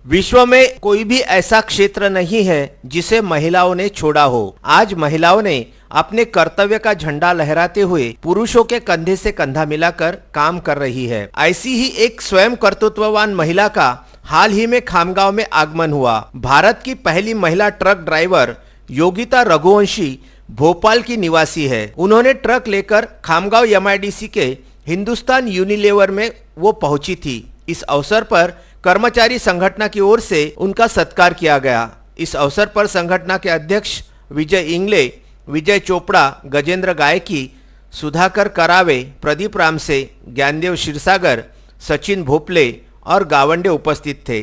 विश्व में कोई भी ऐसा क्षेत्र नहीं है जिसे महिलाओं ने छोड़ा हो। आज महिलाओं ने अपने कर्तव्य का झंडा लहराते हुए पुरुषों के कंधे से कंधा मिलाकर काम कर रही है। ऐसी ही एक स्वयं कर्तृत्ववान महिला का हाल ही में खामगांव में आगमन हुआ। भारत की पहली महिला ट्रक ड्राइवर योगिता रघुवंशी भोपाल की निवासी है। उन्होंने ट्रक लेकर खामगांव एमआईडीसी के हिंदुस्तान यूनिलीवर में वो पहुंची थी। इस अवसर पर कर्मचारी संगठन की ओर से उनका सत्कार किया गया। इस अवसर पर संगठन के अध्यक्ष विजय इंगले, विजय चोपड़ा, गजेंद्र गायकी, सुधाकर करावे, प्रदीप रामसे, ज्ञानदेव क्षीरसागर, सचिन भोपले और गावंडे उपस्थित थे।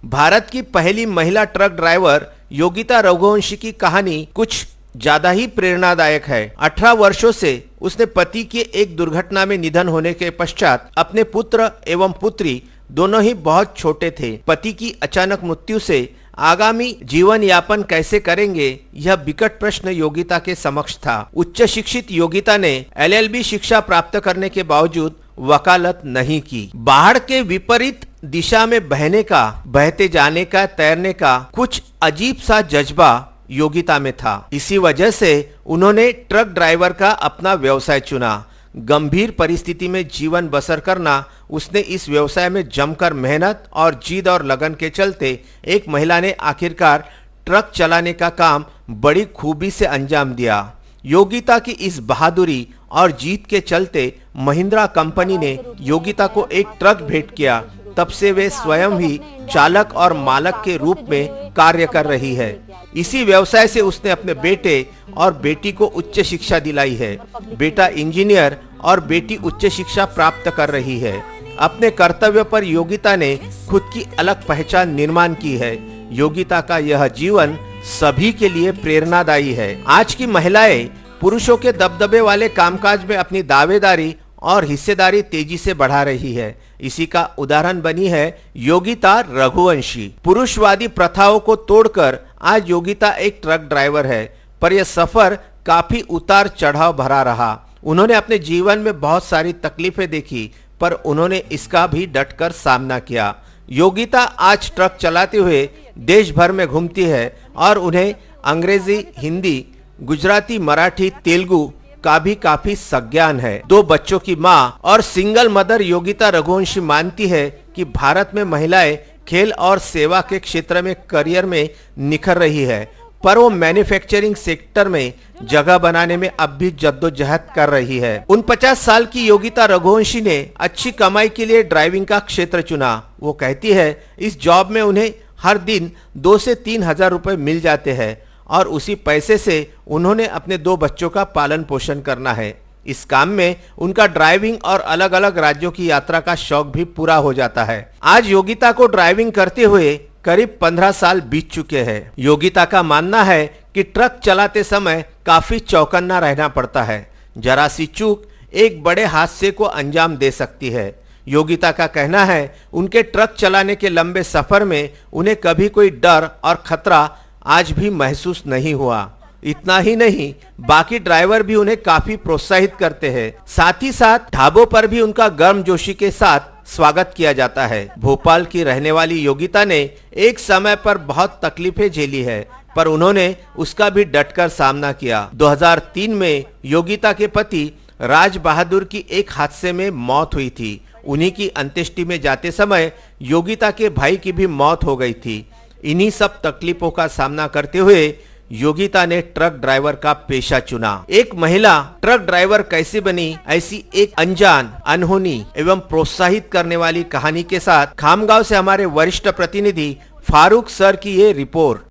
भारत की पहली महिला ट्रक ड्राइवर योगिता रघुवंशी की कहानी कुछ ज्यादा ही प्रेरणादायक है। 18 वर्षों से उसने पति के एक दुर्घटना में निधन होने के पश्चात अपने पुत्र एवं पुत्री दोनों ही बहुत छोटे थे। पति की अचानक मृत्यु से आगामी जीवन यापन कैसे करेंगे, यह विकट प्रश्न योगिता के समक्ष था। उच्च शिक्षित योगिता ने LLB शिक्षा प्राप्त करने के बावजूद वकालत नहीं की। बाढ़ के विपरीत दिशा में बहते जाने का, तैरने का कुछ अजीब सा जज्बा योगिता में था। इसी वजह से उन्होंने ट्रक ड्राइवर का अपना व्यवसाय चुना। गंभीर परिस्थिति में जीवन बसर करना उसने इस व्यवसाय में जमकर मेहनत और जिद और लगन के चलते एक महिला ने आखिरकार ट्रक चलाने का काम बड़ी खूबी से अंजाम दिया। योगिता की इस बहादुरी और जीत के चलते महिंद्रा कंपनी ने योगिता को एक ट्रक भेंट किया। तब से वे स्वयं ही चालक और मालक के रूप में कार्य कर रही है। इसी व्यवसाय से उसने अपने बेटे और बेटी को उच्च शिक्षा दिलाई है। बेटा इंजीनियर और बेटी उच्च शिक्षा प्राप्त कर रही है। अपने कर्तव्य पर योगिता ने खुद की अलग पहचान निर्माण की है। योगिता का यह जीवन सभी के लिए प्रेरणादायी है। आज की महिलाएं पुरुषों के दबदबे वाले कामकाज में अपनी दावेदारी और हिस्सेदारी तेजी से बढ़ा रही है। इसी का उदाहरण बनी है योगिता रघुवंशी। पुरुषवादी प्रथाओं को तोड़कर आज योगिता एक ट्रक ड्राइवर है, पर यह सफर काफी उतार चढ़ाव भरा रहा। उन्होंने अपने जीवन में बहुत सारी तकलीफें देखी, पर उन्होंने इसका भी डटकर सामना किया। योगिता आज ट्रक चलाते हुए देश भर में घूमती है और उन्हें अंग्रेजी, हिंदी, गुजराती, मराठी, तेलुगु का भी काफी संज्ञान है। 2 बच्चों की माँ और सिंगल मदर योगिता रघुवंशी मानती है कि भारत में महिलाएं खेल और सेवा के क्षेत्र में करियर में निखर रही है, पर वो मैन्युफैक्चरिंग सेक्टर में जगह बनाने में अब भी जद्दोजहद कर रही है। 49 साल की योगिता रघुवंशी ने अच्छी कमाई के लिए ड्राइविंग का क्षेत्र चुना। वो कहती है इस जॉब में उन्हें हर दिन 2 से 3 हजार रुपए मिल जाते हैं और उसी पैसे से उन्होंने अपने 2 बच्चों का पालन पोषण करना है। इस काम में उनका ड्राइविंग और अलग अलग राज्यों की यात्रा का शौक भी पूरा हो जाता है। आज योगिता को ड्राइविंग करते हुए करीब 15 साल बीत चुके हैं। योगिता का मानना है कि ट्रक चलाते समय काफी चौकन्ना रहना पड़ता है। जरा सी चूक एक बड़े हादसे को अंजाम दे सकती है। योगिता का कहना है उनके ट्रक चलाने के लंबे सफर में उन्हें कभी कोई डर और खतरा आज भी महसूस नहीं हुआ। इतना ही नहीं, बाकी ड्राइवर भी उन्हें काफी प्रोत्साहित करते हैं। साथ ही साथ ढाबों पर भी उनका गर्मजोशी के साथ स्वागत किया जाता है। भोपाल की रहने वाली योगिता ने एक समय पर बहुत तकलीफें झेली है, पर उन्होंने उसका भी डटकर सामना किया। 2003 में योगिता के पति राज बहादुर की एक हादसे में मौत हुई थी। उन्हीं की अंत्येष्टि में जाते समय योगिता के भाई की भी मौत हो गई थी। इन्हीं सब तकलीफों का सामना करते हुए योगिता ने ट्रक ड्राइवर का पेशा चुना। एक महिला ट्रक ड्राइवर कैसे बनी, ऐसी एक अनजान, अनहोनी एवं प्रोत्साहित करने वाली कहानी के साथ खामगांव से हमारे वरिष्ठ प्रतिनिधि फारूक सर की ये रिपोर्ट।